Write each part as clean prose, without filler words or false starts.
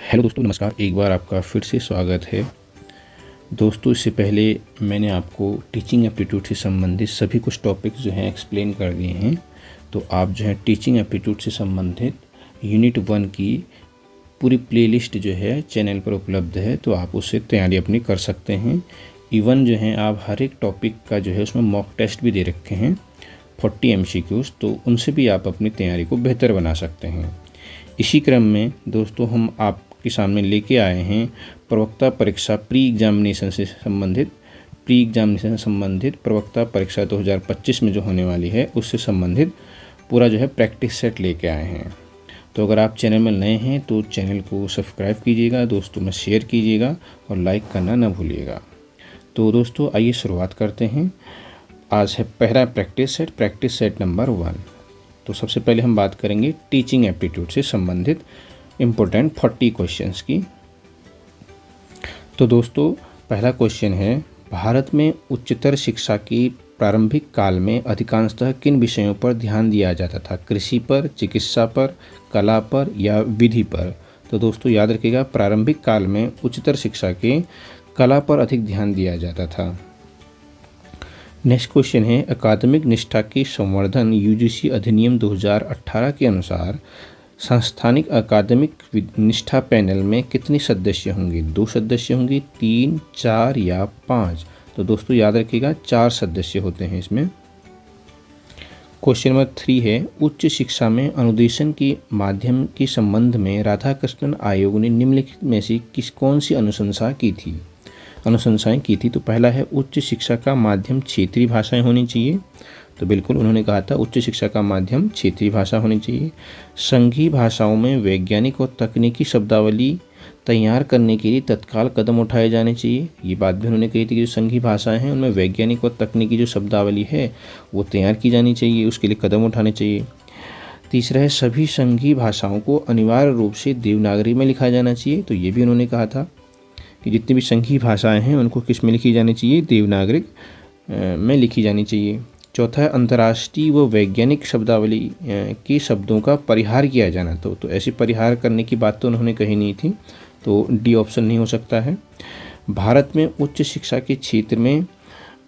Hello दोस्तों, नमस्कार। एक बार आपका फिर से स्वागत है। दोस्तों, इससे पहले मैंने आपको टीचिंग एप्टीट्यूड से संबंधित सभी कुछ टॉपिक्स जो हैं एक्सप्लेन कर दिए हैं। तो आप जो है टीचिंग एप्टीट्यूड से संबंधित यूनिट 1 की पूरी प्लेलिस्ट जो है चैनल पर उपलब्ध है, तो आप उससे तैयारी अपनी कर सकते हैं। इवन जो है आप हर एक टॉपिक का जो है उसमें मॉक टेस्ट भी दे रखे हैं 40 MCQs, तो उनसे भी आप अपनी तैयारी को बेहतर बना सकते हैं। इसी क्रम में दोस्तों हम आपके सामने लेके आए हैं प्रवक्ता परीक्षा प्री एग्जामिनेशन से संबंधित प्रवक्ता परीक्षा 2025 में जो होने वाली है उससे संबंधित पूरा जो है प्रैक्टिस सेट लेके आए हैं। तो अगर आप चैनल में नए हैं तो चैनल को सब्सक्राइब कीजिएगा, दोस्तों में शेयर कीजिएगा और लाइक करना न भूलिएगा। तो दोस्तों आइए शुरुआत करते हैं। आज है पहला प्रैक्टिस सेट नंबर 1। तो सबसे पहले हम बात करेंगे टीचिंग एप्टीट्यूड से संबंधित इम्पोर्टेंट 40 क्वेश्चंस की। तो दोस्तों पहला क्वेश्चन है, भारत में उच्चतर शिक्षा की प्रारंभिक काल में अधिकांशतः किन विषयों पर ध्यान दिया जाता था? कृषि पर, चिकित्सा पर, कला पर या विधि पर? तो दोस्तों याद रखिएगा, प्रारंभिक काल में उच्चतर शिक्षा के कला पर अधिक ध्यान दिया जाता था। नेक्स्ट क्वेश्चन है, अकादमिक निष्ठा के संवर्धन UGC अधिनियम 2018 के अनुसार संस्थानिक अकादमिक निष्ठा पैनल में कितने सदस्य होंगे? 2 सदस्य होंगे, 3, 4 या 5? तो दोस्तों याद रखिएगा 4 सदस्य होते हैं इसमें। क्वेश्चन नंबर 3 है, उच्च शिक्षा में अनुदेशन के माध्यम के संबंध में राधाकृष्णन आयोग ने निम्नलिखित में से कौन सी अनुशंसाएं की थी? तो पहला है, उच्च शिक्षा का माध्यम क्षेत्रीय भाषाएं होनी चाहिए। तो बिल्कुल उन्होंने कहा था उच्च शिक्षा का माध्यम क्षेत्रीय भाषा होनी चाहिए। संघीय भाषाओं में वैज्ञानिक और तकनीकी शब्दावली तैयार करने के लिए तत्काल कदम उठाए जाने चाहिए। ये बात भी उन्होंने कही थी कि जो संघीय भाषाएं हैं उनमें वैज्ञानिक और तकनीकी जो शब्दावली है वो तैयार की जानी चाहिए, उसके लिए कदम उठाने चाहिए। तीसरा है, सभी संघीय भाषाओं को अनिवार्य रूप से देवनागरी में लिखा जाना चाहिए। तो ये भी उन्होंने कहा था कि जितनी भी संघीय भाषाएं हैं उनको किस में लिखी जानी चाहिए? देवनागरिक में लिखी जानी चाहिए। चौथा है, अंतर्राष्ट्रीय व वैज्ञानिक शब्दावली के शब्दों का परिहार किया जाना। तो ऐसी परिहार करने की बात तो उन्होंने कही नहीं थी, तो डी ऑप्शन नहीं हो सकता है। भारत में उच्च शिक्षा के क्षेत्र में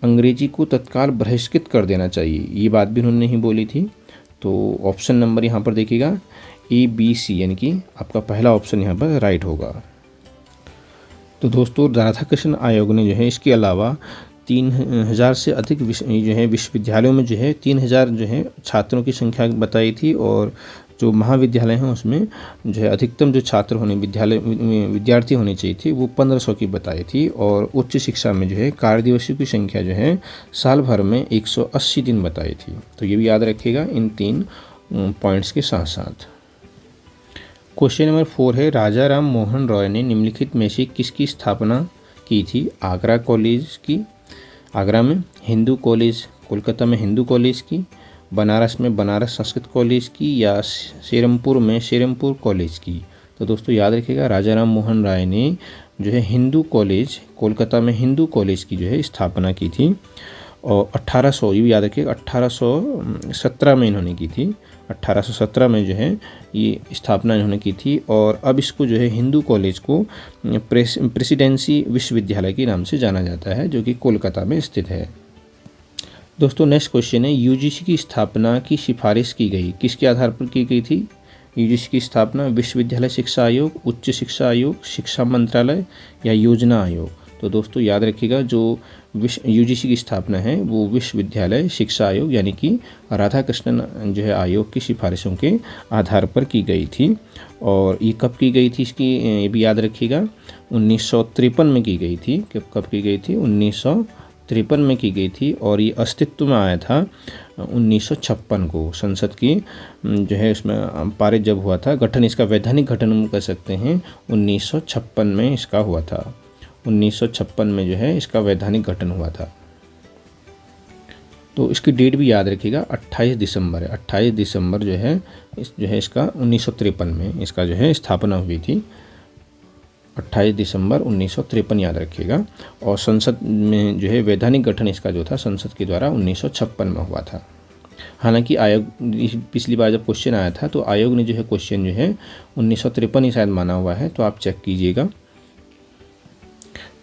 अंग्रेजी को तत्काल बहिष्कृत कर देना चाहिए, ये बात भी उन्होंने नहीं बोली थी। तो ऑप्शन नंबर यहाँ पर देखिएगा ABC, यानी कि आपका पहला ऑप्शन यहाँ पर राइट होगा। तो दोस्तों राधाकृष्णन आयोग ने जो है इसके अलावा 3000 से अधिक जो है विश्वविद्यालयों में जो है 3000 जो है छात्रों की संख्या बताई थी, और जो महाविद्यालय हैं उसमें जो है अधिकतम जो छात्र विद्यार्थी होने चाहिए थे वो 1500 की बताई थी। और उच्च शिक्षा में जो है कार्य दिवसों की संख्या जो है साल भर में 180 दिन बताई थी। तो ये भी याद रखिएगा इन 3 पॉइंट्स के साथ साथ। क्वेश्चन नंबर 4 है, राजा राम मोहन रॉय ने निम्नलिखित में से किसकी स्थापना की थी? आगरा में हिंदू कॉलेज, कोलकाता में हिंदू कॉलेज की, बनारस में बनारस संस्कृत कॉलेज की, या सेरमपुर में सेरमपुर कॉलेज की? तो दोस्तों याद रखिएगा राजा राम मोहन राय ने जो है हिंदू कॉलेज, कोलकाता में हिंदू कॉलेज की जो है स्थापना की थी। और 1800, ये भी याद रखिएगा 1817 में इन्होंने की थी। 1817 में जो है ये स्थापना इन्होंने की थी। और अब इसको जो है हिंदू कॉलेज को प्रेसिडेंसी विश्वविद्यालय के नाम से जाना जाता है, जो कि कोलकाता में स्थित है। दोस्तों नेक्स्ट क्वेश्चन है, UGC की स्थापना की सिफारिश की गई किसके आधार पर की गई थी? UGC की स्थापना विश्वविद्यालय शिक्षा आयोग, उच्च शिक्षा आयोग, शिक्षा मंत्रालय या योजना आयोग? तो दोस्तों याद रखिएगा जो UGC की स्थापना है वो विश्वविद्यालय शिक्षा आयोग यानी कि राधाकृष्णन जो है आयोग की सिफारिशों के आधार पर की गई थी। और ये कब की गई थी इसकी ये भी याद रखिएगा 1953 में की गई थी। कब की गई थी? 1953 में की गई थी। और ये अस्तित्व में आया था 1956 को। संसद की जो है उसमें पारित जब हुआ था, गठन इसका वैधानिक गठन हम कह सकते हैं 1956 में इसका हुआ था। 1956 में जो है इसका वैधानिक गठन हुआ था। तो इसकी डेट भी याद रखिएगा 28 दिसंबर है। 28 दिसंबर जो है इसका 1953 में इसका जो है स्थापना हुई थी। 28 दिसंबर 1953 याद रखिएगा। और संसद में जो है वैधानिक गठन इसका जो था संसद के द्वारा 1956 में हुआ था। हालांकि आयोग पिछली बार जब क्वेश्चन आया था तो आयोग ने जो है क्वेश्चन जो है 1953 ही शायद माना हुआ है, तो आप चेक कीजिएगा।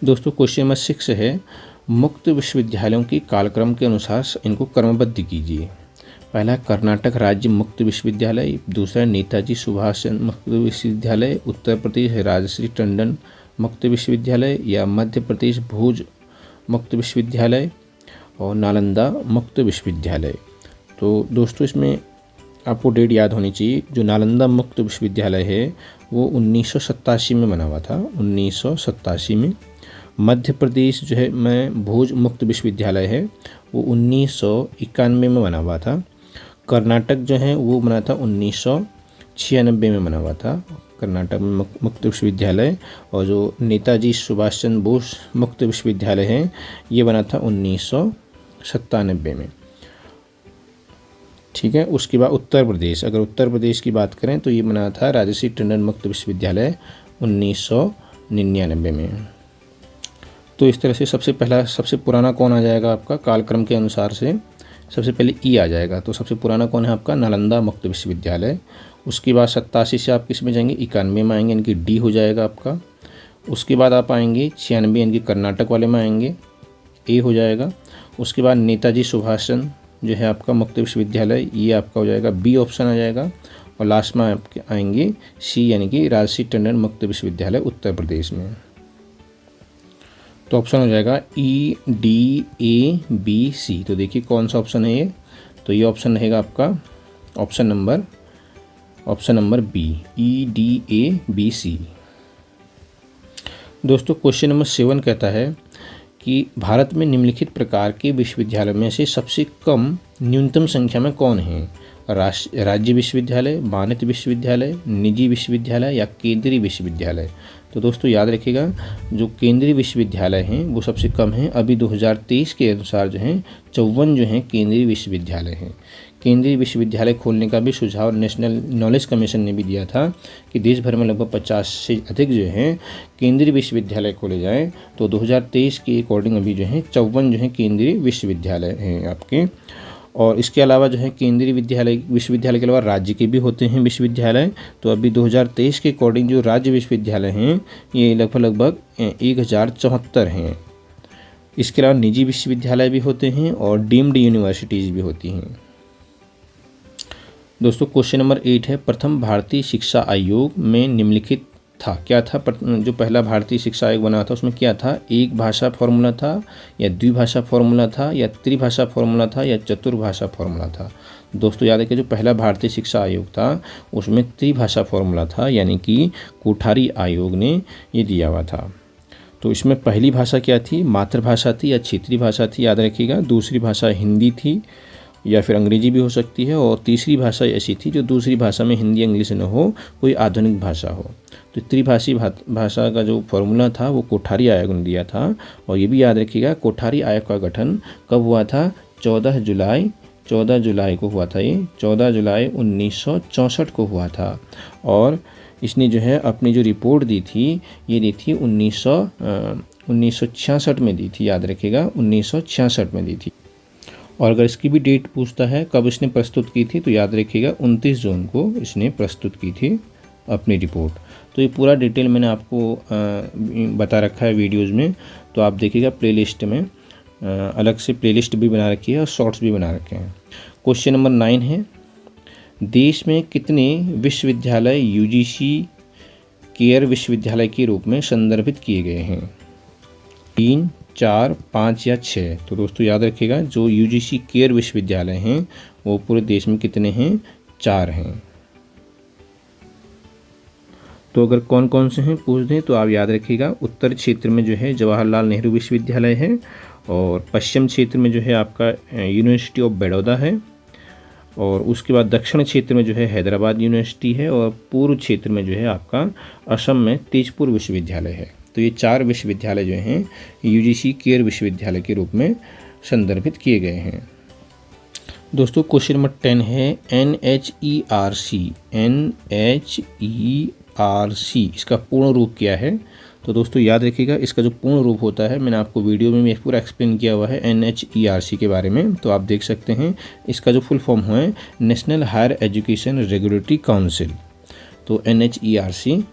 दोस्तों क्वेश्चन नंबर 6 है, मुक्त विश्वविद्यालयों के कालक्रम के अनुसार इनको क्रमबद्ध कीजिए। पहला कर्नाटक राज्य मुक्त विश्वविद्यालय, दूसरा नेताजी सुभाष चंद्र मुक्त विश्वविद्यालय, उत्तर प्रदेश राजश्री टंडन मुक्त विश्वविद्यालय, या मध्य प्रदेश भूज मुक्त विश्वविद्यालय और नालंदा मुक्त विश्वविद्यालय। तो दोस्तों इसमें आपको डेट याद होनी चाहिए। जो नालंदा मुक्त विश्वविद्यालय है वो 1987 में बना हुआ था, 1987 में। मध्य प्रदेश जो है में भूज मुक्त विश्वविद्यालय है वो 1991 में बना हुआ था। कर्नाटक जो है वो बना था 1996 में बना हुआ था, कर्नाटक में मुक्त विश्वविद्यालय। और जो नेताजी सुभाष चंद्र बोस मुक्त विश्वविद्यालय है ये बना था 1997 में। ठीक है। उसके बाद उत्तर प्रदेश, अगर उत्तर प्रदेश की बात करें तो ये बना था राजश्री टंडन मुक्त विश्वविद्यालय 1999 में। तो इस तरह से सबसे पुराना कौन आ जाएगा आपका कालक्रम के अनुसार से, सबसे पहले ई आ जाएगा। तो सबसे पुराना कौन है आपका, नालंदा मुक्त विश्वविद्यालय। उसके बाद 87 से आप किस में जाएंगे, 91 में आएंगे, इनकी डी हो जाएगा आपका। उसके बाद आप आएंगे 96 इनकी कर्नाटक वाले में आएंगे, ए हो जाएगा। उसके बाद नेताजी सुभाष चंद्र जो है आपका मुक्त विश्वविद्यालय, ये आपका हो जाएगा, बी ऑप्शन आ जाएगा। और लास्ट में आपके आएंगे सी यानी कि राजश्री टंडन मुक्त विश्वविद्यालय उत्तर प्रदेश में। तो ऑप्शन हो जाएगा ई डी ए बी सी। तो देखिए कौन सा ऑप्शन है ये, तो ये ऑप्शन रहेगा आपका option number B, E D A B C. दोस्तों क्वेश्चन नंबर 7 कहता है कि भारत में निम्नलिखित प्रकार के विश्वविद्यालयों में से सबसे कम न्यूनतम संख्या में कौन है, राज्य विश्वविद्यालय, मान्यता विश्वविद्यालय, निजी विश्वविद्यालय या केंद्रीय विश्वविद्यालय। तो दोस्तों याद रखिएगा जो केंद्रीय विश्वविद्यालय हैं वो सबसे कम हैं। अभी 2023 के अनुसार जो हैं 54 जो हैं केंद्रीय विश्वविद्यालय हैं। केंद्रीय विश्वविद्यालय खोलने का भी सुझाव नेशनल नॉलेज कमीशन ने भी दिया था कि देश भर में लगभग 50 से अधिक जो हैं केंद्रीय विश्वविद्यालय खोले जाएँ। तो 2023 के अकॉर्डिंग अभी जो हैं 54 जो हैं केंद्रीय विश्वविद्यालय हैं आपके। और इसके अलावा जो है केंद्रीय विश्वविद्यालय के अलावा राज्य के भी होते हैं विश्वविद्यालय। तो अभी 2023 के अकॉर्डिंग जो राज्य विश्वविद्यालय हैं ये लगभग 1074 हैं। इसके अलावा निजी विश्वविद्यालय भी होते हैं और डीम्ड यूनिवर्सिटीज़ भी होती हैं। दोस्तों क्वेश्चन नंबर 8 है, प्रथम भारतीय शिक्षा आयोग में निम्नलिखित था, क्या था? जो पहला भारतीय शिक्षा आयोग बना था उसमें क्या था, एक भाषा फॉर्मूला था या द्विभाषा फॉर्मूला था या त्रिभाषा फॉर्मूला था या चतुर्भाषा फॉर्मूला था? दोस्तों याद रखिए जो पहला भारतीय शिक्षा आयोग था उसमें त्रिभाषा फॉर्मूला था, यानी कि कोठारी आयोग ने ये दिया हुआ था। तो इसमें पहली भाषा क्या थी, मातृभाषा थी या क्षेत्रीय भाषा थी, याद रखिएगा। दूसरी भाषा हिंदी थी या फिर अंग्रेजी भी हो सकती है। और तीसरी भाषा ऐसी थी जो दूसरी भाषा में हिंदी इंग्लिश न हो, कोई आधुनिक भाषा हो। तो त्रिभाषी भाषा का जो फॉर्मूला था वो कोठारी आयोग ने दिया था। और ये भी याद रखिएगा कोठारी आयोग का गठन कब हुआ था, 14 जुलाई को हुआ था। ये 14 जुलाई 1964 को हुआ था। और इसने जो है अपनी जो रिपोर्ट दी थी ये दी थी 1966 में दी थी, याद रखिएगा 1966 में दी थी। और अगर इसकी भी डेट पूछता है कब इसने प्रस्तुत की थी तो याद रखिएगा 29 जून को इसने प्रस्तुत की थी अपनी रिपोर्ट। तो ये पूरा डिटेल मैंने आपको बता रखा है वीडियोज़ में, तो आप देखिएगा प्लेलिस्ट में अलग से प्लेलिस्ट भी बना रखी है और शॉर्ट्स भी बना रखे हैं। क्वेश्चन नंबर 9 है, देश में कितने विश्वविद्यालय यूजीसी केयर विश्वविद्यालय के रूप में संदर्भित किए गए हैं, 3, 4, 5 या 6? तो दोस्तों याद रखिएगा जो यूजीसी केयर विश्वविद्यालय हैं वो पूरे देश में कितने हैं, 4 हैं। तो अगर कौन कौन से हैं पूछ दें तो आप याद रखिएगा उत्तर क्षेत्र में जो है जवाहरलाल नेहरू विश्वविद्यालय है, और पश्चिम क्षेत्र में जो है आपका यूनिवर्सिटी ऑफ बड़ौदा है, और उसके बाद दक्षिण क्षेत्र में जो है हैदराबाद यूनिवर्सिटी है, और पूर्व क्षेत्र में जो है आपका असम में तेजपुर विश्वविद्यालय है। तो ये 4 विश्वविद्यालय जो हैं यूजीसी केयर विश्वविद्यालय के रूप में संदर्भित किए गए हैं। दोस्तों क्वेश्चन नंबर 10 है, NHERC इसका पूर्ण रूप क्या है? तो दोस्तों याद रखिएगा, इसका जो पूर्ण रूप होता है मैंने आपको वीडियो में पूरा एक्सप्लेन किया हुआ है NHERC के बारे में, तो आप देख सकते हैं। इसका जो फुल फॉर्म है national higher education regulatory council. तो NHERC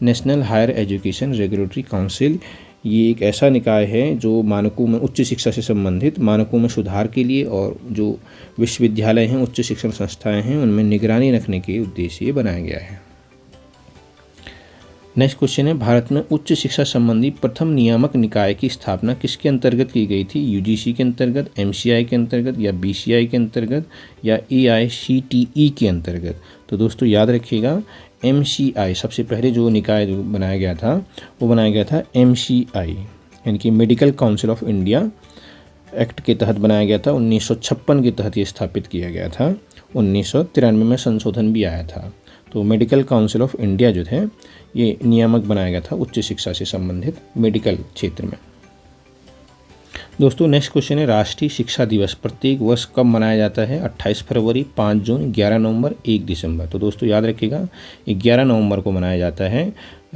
national higher education regulatory council ये एक ऐसा निकाय है जो मानकों में, उच्च शिक्षा से संबंधित मानकों में सुधार के लिए और जो विश्वविद्यालय हैं, उच्च शिक्षण संस्थाएं हैं, उनमें निगरानी रखने के उद्देश्य ये बनाया गया है। नेक्स्ट क्वेश्चन है, भारत में उच्च शिक्षा संबंधी प्रथम नियामक निकाय की स्थापना किसके अंतर्गत की गई थी? UGC के अंतर्गत, MCI के अंतर्गत, या BCI के अंतर्गत, या AICTE के अंतर्गत? तो दोस्तों याद रखिएगा, MCI सबसे पहले जो निकाय बनाया गया था वो बनाया गया था MCI, यानी कि medical council of India act के तहत बनाया गया था। 1956 के तहत ये स्थापित किया गया था। 1993 में संशोधन भी आया था। तो मेडिकल काउंसिल ऑफ इंडिया जो है ये नियामक बनाया गया था उच्च शिक्षा से संबंधित मेडिकल क्षेत्र में। दोस्तों नेक्स्ट क्वेश्चन है, राष्ट्रीय शिक्षा दिवस प्रत्येक वर्ष कब मनाया जाता है? 28 फरवरी, 5 जून, 11 नवंबर, 1 दिसंबर। तो दोस्तों याद रखिएगा 11 नवंबर को मनाया जाता है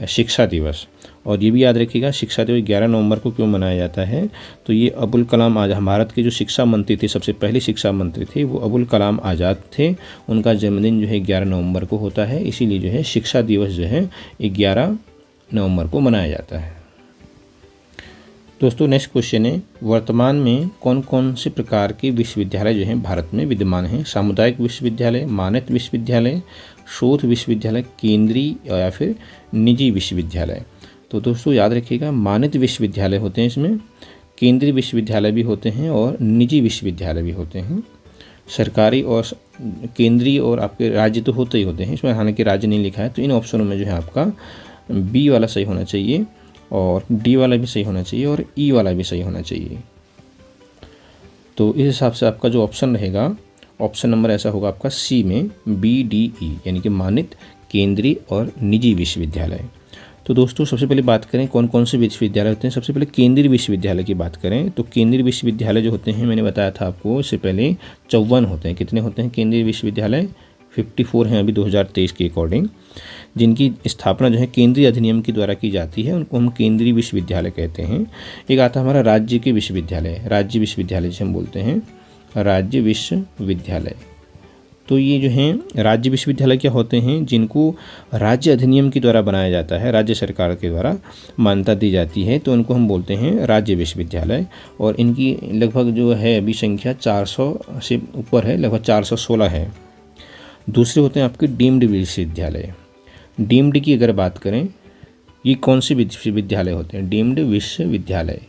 शिक्षा दिवस। और ये भी याद रखिएगा शिक्षा दिवस 11 नवंबर को क्यों मनाया जाता है? तो ये अबुल कलाम आज़ाद, भारत के जो शिक्षा मंत्री थे, सबसे पहले शिक्षा मंत्री थे वो अबुल कलाम आज़ाद थे। उनका जन्मदिन जो है 11 नवंबर को होता है, इसीलिए जो है शिक्षा दिवस जो है 11 नवंबर को मनाया जाता है। दोस्तों नेक्स्ट क्वेश्चन है, वर्तमान में कौन कौन से प्रकार के विश्वविद्यालय जो हैं भारत में विद्यमान हैं? सामुदायिक विश्वविद्यालय, मानद विश्वविद्यालय, शोध विश्वविद्यालय, केंद्रीय या फिर निजी विश्वविद्यालय? तो दोस्तों याद रखिएगा, मानद विश्वविद्यालय होते हैं, इसमें केंद्रीय विश्वविद्यालय भी होते हैं और निजी विश्वविद्यालय भी होते हैं। सरकारी और केंद्रीय और आपके राज्य तो होते ही होते हैं, इसमें हालांकि राज्य नहीं लिखा है। तो इन ऑप्शनों में जो है आपका बी वाला सही होना चाहिए, और डी वाला भी सही होना चाहिए, और ई वाला भी सही होना चाहिए। तो इस हिसाब से आपका जो ऑप्शन रहेगा, ऑप्शन नंबर ऐसा होगा आपका सी में BDE, यानी कि मानद, केंद्रीय और निजी विश्वविद्यालय। तो दोस्तों सबसे पहले बात करें कौन कौन से विश्वविद्यालय होते हैं। सबसे पहले केंद्रीय विश्वविद्यालय की बात करें तो केंद्रीय विश्वविद्यालय जो होते हैं, मैंने बताया था आपको इससे पहले 54 होते हैं। कितने होते हैं केंद्रीय विश्वविद्यालय? 54 हैं अभी 2023 के अकॉर्डिंग, जिनकी स्थापना जो है केंद्रीय अधिनियम के द्वारा की जाती है, उनको हम केंद्रीय विश्वविद्यालय कहते हैं। एक आता है हमारा राज्य के विश्वविद्यालय, राज्य विश्वविद्यालय जिसे हम बोलते हैं राज्य विश्वविद्यालय। तो ये जो हैं राज्य विश्वविद्यालय क्या होते हैं? जिनको राज्य अधिनियम के द्वारा बनाया जाता है, राज्य सरकार के द्वारा मान्यता दी जाती है, तो उनको हम बोलते हैं राज्य विश्वविद्यालय। और इनकी लगभग जो है अभी संख्या 400 से ऊपर है, लगभग 416 है। दूसरे होते हैं आपके डीम्ड विश्वविद्यालय। डीम्ड की अगर बात करें, ये कौन से विश्वविद्यालय होते हैं? डीम्ड विश्वविद्यालय।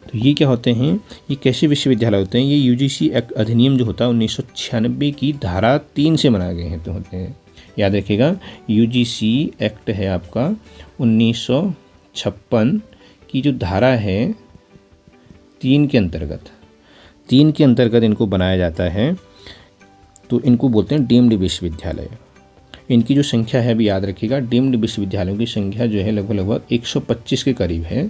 तो ये क्या होते हैं? ये कैसे विश्वविद्यालय होते हैं? ये UGC एक्ट अधिनियम जो होता है 1996 की धारा 3 से बनाए गए हैं तो होते हैं। याद रखिएगा, UGC एक्ट है आपका 1956 की जो धारा है 3 के अंतर्गत इनको बनाया जाता है। तो इनको बोलते हैं डीम्ड विश्वविद्यालय। इनकी जो संख्या है अभी याद रखिएगा, डीम्ड विश्वविद्यालयों की संख्या जो है लगभग 125 के करीब है।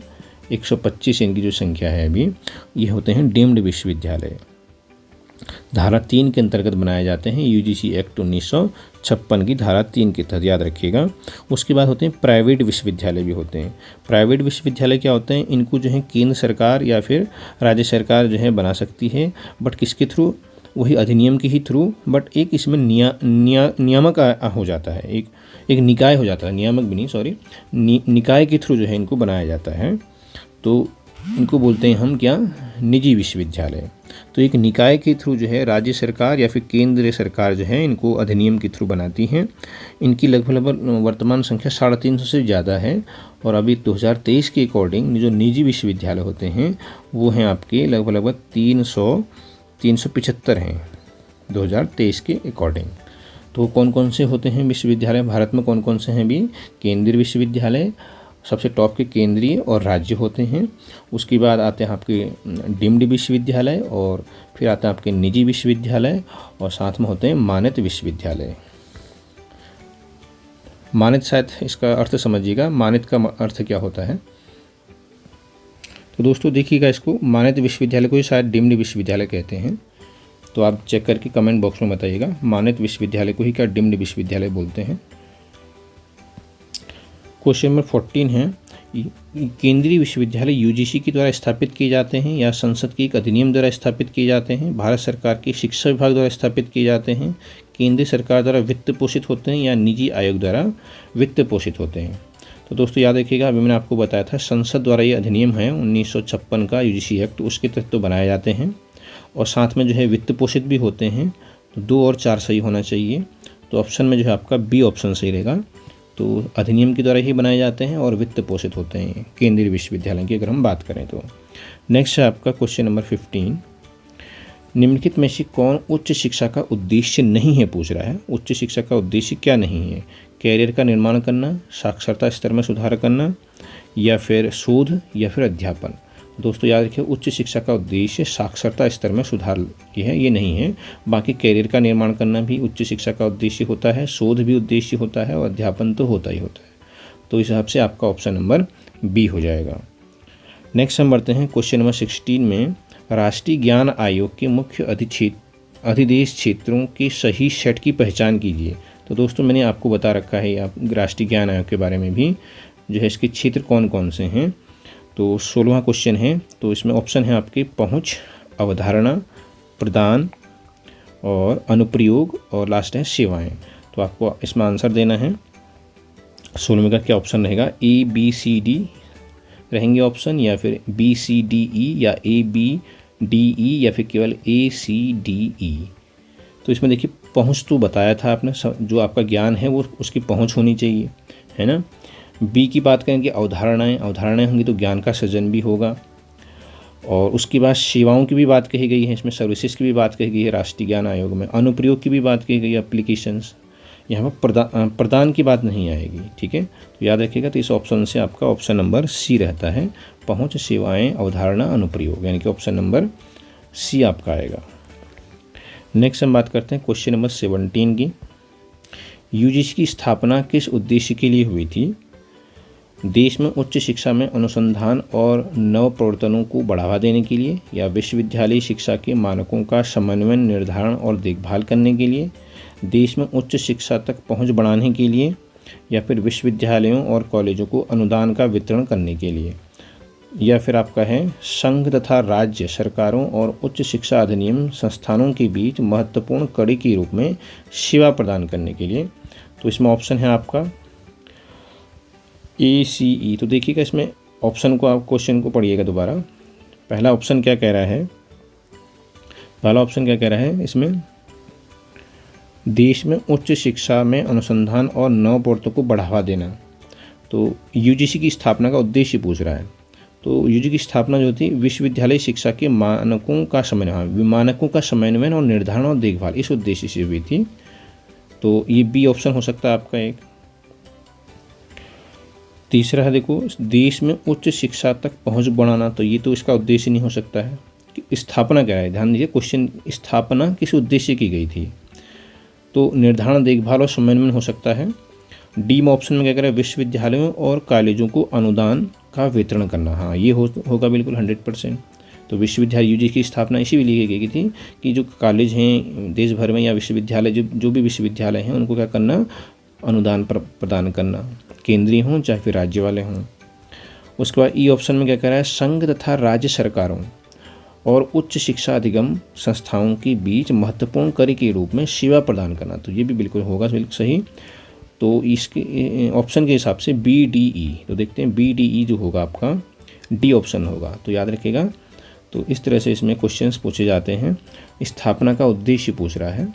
125 इनकी जो संख्या है अभी, ये होते हैं डीम्ड विश्वविद्यालय। धारा 3 के अंतर्गत बनाए जाते हैं, UGC एक्ट 1956 की धारा 3 के तहत, याद रखिएगा। उसके बाद होते हैं प्राइवेट विश्वविद्यालय भी होते हैं। प्राइवेट विश्वविद्यालय क्या होते हैं? इनको जो है केंद्र सरकार या फिर राज्य सरकार जो है बना सकती है, बट किसके थ्रू? वही अधिनियम के ही थ्रू, बट एक इसमें नियामक हो जाता है, एक निकाय हो जाता है, नियामक भी नहीं सॉरी, निकाय के थ्रू जो है इनको बनाया जाता है। तो इनको बोलते हैं हम क्या? निजी विश्वविद्यालय। तो एक निकाय के थ्रू जो है राज्य सरकार या फिर केंद्र सरकार जो है इनको अधिनियम के थ्रू बनाती हैं। इनकी लगभग वर्तमान संख्या 350 से ज़्यादा है। और अभी 2023 के अकॉर्डिंग जो निजी विश्वविद्यालय होते हैं वो हैं आपके लगभग 375 हैं 2023 के अकॉर्डिंग। तो कौन कौन से होते हैं विश्वविद्यालय भारत में? कौन कौन से हैं भी? केंद्रीय विश्वविद्यालय सबसे टॉप के केंद्रीय और राज्य होते हैं। उसके बाद आते हैं आपके डीम्ड विश्वविद्यालय, और फिर आता है आपके निजी विश्वविद्यालय, और साथ में होते हैं मानद विश्वविद्यालय। मानद, शायद इसका अर्थ समझिएगा, मानद का अर्थ क्या होता है। तो दोस्तों देखिएगा, इसको मानद विश्वविद्यालय को शायद डीम्ड विश्वविद्यालय कहते हैं। तो आप चेक करके कमेंट बॉक्स में बताइएगा, मानद विश्वविद्यालय को ही क्या डीम्ड विश्वविद्यालय बोलते हैं। क्वेश्चन नंबर 14 है, केंद्रीय विश्वविद्यालय यूजीसी के द्वारा स्थापित किए जाते हैं या संसद के एक अधिनियम द्वारा स्थापित किए जाते हैं, भारत सरकार के शिक्षा विभाग द्वारा स्थापित किए जाते हैं, केंद्रीय सरकार द्वारा वित्त पोषित होते हैं या निजी आयोग द्वारा वित्त पोषित होते हैं। तो दोस्तों याद रखिएगा, अभी मैंने आपको बताया था संसद द्वारा ये अधिनियम है 1956 का यूजीसी एक्ट, उसके तहत तो बनाए जाते हैं और साथ में जो है वित्त पोषित भी होते हैं। तो 2 और 4 सही होना चाहिए। तो ऑप्शन में जो है आपका बी ऑप्शन सही रहेगा। तो अधिनियम के द्वारा ही बनाए जाते हैं और वित्त पोषित होते हैं केंद्रीय विश्वविद्यालय की अगर हम बात करें तो। नेक्स्ट है आपका क्वेश्चन नंबर 15, निम्नलिखित में से कौन उच्च शिक्षा का उद्देश्य नहीं है, पूछ रहा है। उच्च शिक्षा का उद्देश्य क्या नहीं है? कैरियर का निर्माण करना, साक्षरता स्तर में सुधार करना, या फिर शोध, या फिर अध्यापन। दोस्तों याद रखिए, उच्च शिक्षा का उद्देश्य साक्षरता स्तर में सुधार ये नहीं है। बाकी कैरियर का निर्माण करना भी उच्च शिक्षा का उद्देश्य होता है, शोध भी उद्देश्य होता है और अध्यापन तो होता ही होता है। तो इस हिसाब से आपका ऑप्शन नंबर बी हो जाएगा। नेक्स्ट हम बढ़ते हैं क्वेश्चन नंबर 16 में, राष्ट्रीय ज्ञान आयोग के मुख्य अधिदेश क्षेत्रों के सही सेट की पहचान कीजिए। तो दोस्तों मैंने आपको बता रखा है आप राष्ट्रीय ज्ञान आयोग के बारे में भी, जो है इसके क्षेत्र कौन कौन से हैं। तो 16वां क्वेश्चन है, तो इसमें ऑप्शन है आपके पहुंच, अवधारणा, प्रदान और अनुप्रयोग और लास्ट है सेवाएं। तो आपको इसमें आंसर देना है। 16वें का क्या ऑप्शन रहेगा? ए बी सी डी रहेंगे ऑप्शन, या फिर बी सी डी ई, या ए बी डी ई, या फिर केवल ए सी डी ई। तो इसमें देखिए पहुंच तो बताया था आपने, जो आपका ज्ञान है वो उसकी पहुंच होनी चाहिए, है ना। बी की बात करेंगे अवधारणाएं होंगी तो ज्ञान का सृजन भी होगा। और उसके बाद सेवाओं की भी बात कही गई है, इसमें सर्विसेज की भी बात कही गई है राष्ट्रीय ज्ञान आयोग में। अनुप्रयोग की भी बात कही गई है, एप्लीकेशंस। यहाँ पर प्रदान की बात नहीं आएगी, ठीक है। तो याद रखिएगा, तो इस ऑप्शन से आपका ऑप्शन नंबर सी रहता है, पहुंच, सेवाएं, अवधारणा, अनुप्रयोग, यानी कि ऑप्शन नंबर सी आपका आएगा। नेक्स्ट हम बात करते हैं क्वेश्चन नंबर 17 की। यूजीसी की स्थापना किस उद्देश्य के लिए हुई थी? देश में उच्च शिक्षा में अनुसंधान और नव प्रवर्तनों को बढ़ावा देने के लिए, या विश्वविद्यालय शिक्षा के मानकों का समन्वय, निर्धारण और देखभाल करने के लिए, देश में उच्च शिक्षा तक पहुंच बढ़ाने के लिए, या फिर विश्वविद्यालयों और कॉलेजों को अनुदान का वितरण करने के लिए, या फिर आपका है संघ तथा राज्य सरकारों और उच्च शिक्षा अधिनियम संस्थानों के बीच महत्वपूर्ण कड़ी के रूप में सेवा प्रदान करने के लिए। तो इसमें ऑप्शन है आपका ए सी ई। तो देखिएगा इसमें ऑप्शन को, आप क्वेश्चन को पढ़िएगा दोबारा। पहला ऑप्शन क्या कह रहा है? पहला ऑप्शन क्या कह रहा है इसमें? देश में उच्च शिक्षा में अनुसंधान और नव प्रवर्तनों को बढ़ावा देना। तो यूजीसी की स्थापना का उद्देश्य पूछ रहा है। तो यूजीसी की स्थापना जो थी विश्वविद्यालय शिक्षा के मानकों का समन्वय और निर्धारण और देखभाल, इस उद्देश्य से हुई थी। तो ये बी ऑप्शन हो सकता है आपका एक। तीसरा है देखो, देश में उच्च शिक्षा तक पहुंच बढ़ाना, तो ये तो इसका उद्देश्य नहीं हो सकता है। कि स्थापना क्या है, ध्यान दीजिए क्वेश्चन, स्थापना किस उद्देश्य की गई थी? तो निर्धारण, देखभाल और समन्वय हो सकता है। डी में ऑप्शन में क्या करें, विश्वविद्यालयों और कॉलेजों को अनुदान का वितरण करना, हाँ ये होगा बिल्कुल 100%। तो विश्वविद्यालय यूजीसी की स्थापना इसीलिए की गई थी कि जो कॉलेज हैं देश भर में या विश्वविद्यालय जो भी विश्वविद्यालय हैं उनको क्या करना, अनुदान प्रदान करना, केंद्रीय हों चाहे फिर राज्य वाले हों। उसके बाद ई ऑप्शन में क्या कह रहा है, संघ तथा राज्य सरकारों और उच्च शिक्षा अधिगम संस्थाओं के बीच महत्वपूर्ण कड़ी के रूप में सेवा प्रदान करना। तो ये भी बिल्कुल होगा बिल्कुल सही। तो इसके ऑप्शन के हिसाब से बी डी ई, तो देखते हैं बी डी ई जो होगा आपका डी ऑप्शन होगा। तो याद रखिएगा, तो इस तरह से इसमें क्वेश्चंस पूछे जाते हैं। स्थापना का उद्देश्य पूछ रहा है,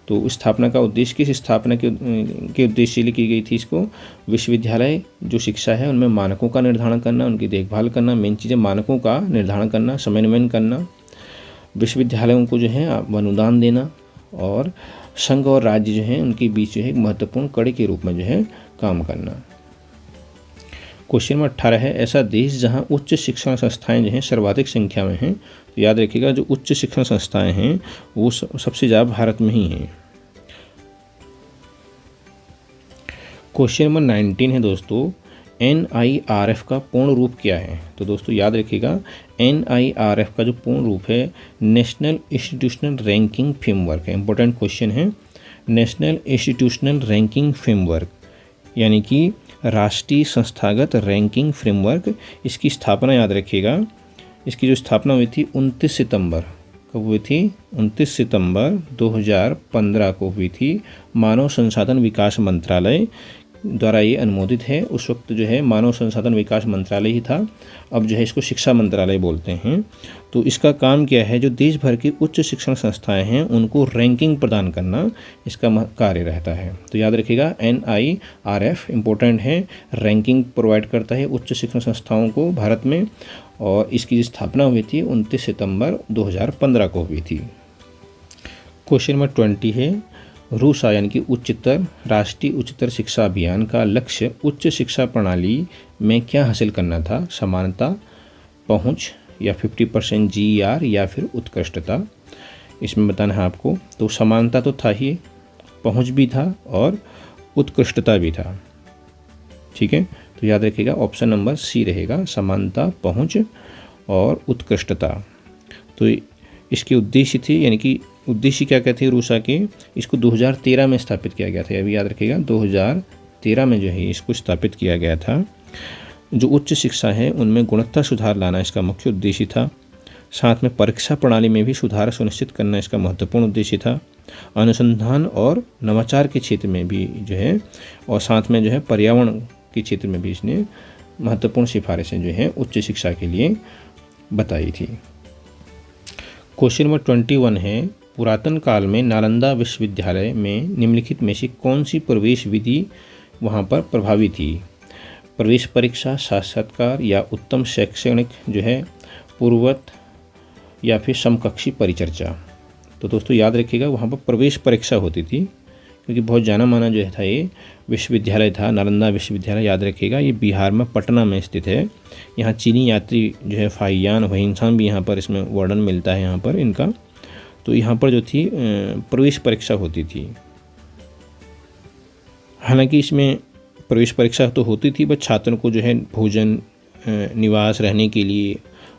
तो स्थापना का उद्देश्य, किस स्थापना के उद्देश्य के लिए की गई थी इसको? विश्वविद्यालय जो शिक्षा है उनमें मानकों का निर्धारण करना, उनकी देखभाल करना, मेन चीज़ें मानकों का निर्धारण करना, समन्वय करना, विश्वविद्यालयों को जो है अनुदान देना, और संघ और राज्य जो है उनके बीच जो है एक महत्वपूर्ण कड़ी के रूप में जो है काम करना। क्वेश्चन नंबर 18 है, ऐसा देश जहां उच्च शिक्षण संस्थाएं जो हैं सर्वाधिक संख्या में हैं। तो याद रखिएगा, जो उच्च शिक्षण संस्थाएं हैं वो सबसे ज़्यादा भारत में ही हैं। क्वेश्चन नंबर 19 है दोस्तों, NIRF का पूर्ण रूप क्या है? तो दोस्तों याद रखिएगा, NIRF का जो पूर्ण रूप है नेशनल इंस्टीट्यूशनल रैंकिंग फ्रेमवर्क है। इंपॉर्टेंट क्वेश्चन है, नेशनल इंस्टीट्यूशनल रैंकिंग फ्रेमवर्क, यानी कि राष्ट्रीय संस्थागत रैंकिंग फ्रेमवर्क, इसकी स्थापना याद रखिएगा, इसकी जो स्थापना हुई थी 29 सितंबर, कब हुई थी? 29 सितंबर 2015 को हुई थी। मानव संसाधन विकास मंत्रालय द्वारा ये अनुमोदित है। उस वक्त जो है मानव संसाधन विकास मंत्रालय ही था, अब जो है इसको शिक्षा मंत्रालय बोलते हैं। तो इसका काम क्या है? जो देश भर की उच्च शिक्षण संस्थाएं हैं उनको रैंकिंग प्रदान करना इसका कार्य रहता है। तो याद रखिएगा NIRF इम्पोर्टेंट है, रैंकिंग प्रोवाइड करता है उच्च शिक्षण संस्थाओं को भारत में, और इसकी स्थापना हुई थी 29 सितंबर 2015 को हुई थी। क्वेश्चन नंबर 20 है, रूसा यानी कि उच्चतर राष्ट्रीय उच्चतर शिक्षा अभियान का लक्ष्य उच्च शिक्षा प्रणाली में क्या हासिल करना था? समानता, पहुंच, या 50% GER, या फिर उत्कृष्टता? इसमें बताना है आपको। तो समानता तो था ही, पहुंच भी था और उत्कृष्टता भी था। ठीक है, तो याद रखिएगा ऑप्शन नंबर C रहेगा, समानता, पहुंच और उत्कृष्टता। तो इसके उद्देश्य थी, यानी कि उद्देश्य क्या क्या थे रूसा के? इसको 2013 में स्थापित किया गया था, अभी याद रखिएगा 2013 में जो है इसको स्थापित किया गया था। जो उच्च शिक्षा है उनमें गुणवत्ता सुधार लाना इसका मुख्य उद्देश्य था। साथ में परीक्षा प्रणाली में भी सुधार सुनिश्चित करना इसका महत्वपूर्ण उद्देश्य था। अनुसंधान और नवाचार के क्षेत्र में भी जो है, और साथ में जो है पर्यावरण के क्षेत्र में भी इसने महत्वपूर्ण सिफारिशें जो है उच्च शिक्षा के लिए बताई थी। क्वेश्चन नंबर 21 है, पुरातन काल में नालंदा विश्वविद्यालय में निम्नलिखित में से कौन सी प्रवेश विधि वहाँ पर प्रभावी थी? प्रवेश परीक्षा, साक्षात्कार, या उत्तम शैक्षणिक जो है पूर्वत, या फिर समकक्षी परिचर्चा? तो दोस्तों याद रखिएगा वहाँ पर प्रवेश परीक्षा होती थी, क्योंकि बहुत जाना माना जो था ये विश्वविद्यालय था, नालंदा विश्वविद्यालय। याद रखिएगा ये बिहार में पटना में स्थित है। यहाँ चीनी यात्री जो है फाहियान वहिंसान भी यहाँ पर इसमें वर्णन मिलता है यहाँ पर इनका। तो यहाँ पर जो थी प्रवेश परीक्षा होती थी। हालांकि इसमें प्रवेश परीक्षा तो होती थी, बट छात्रों को जो है भोजन, निवास, रहने के लिए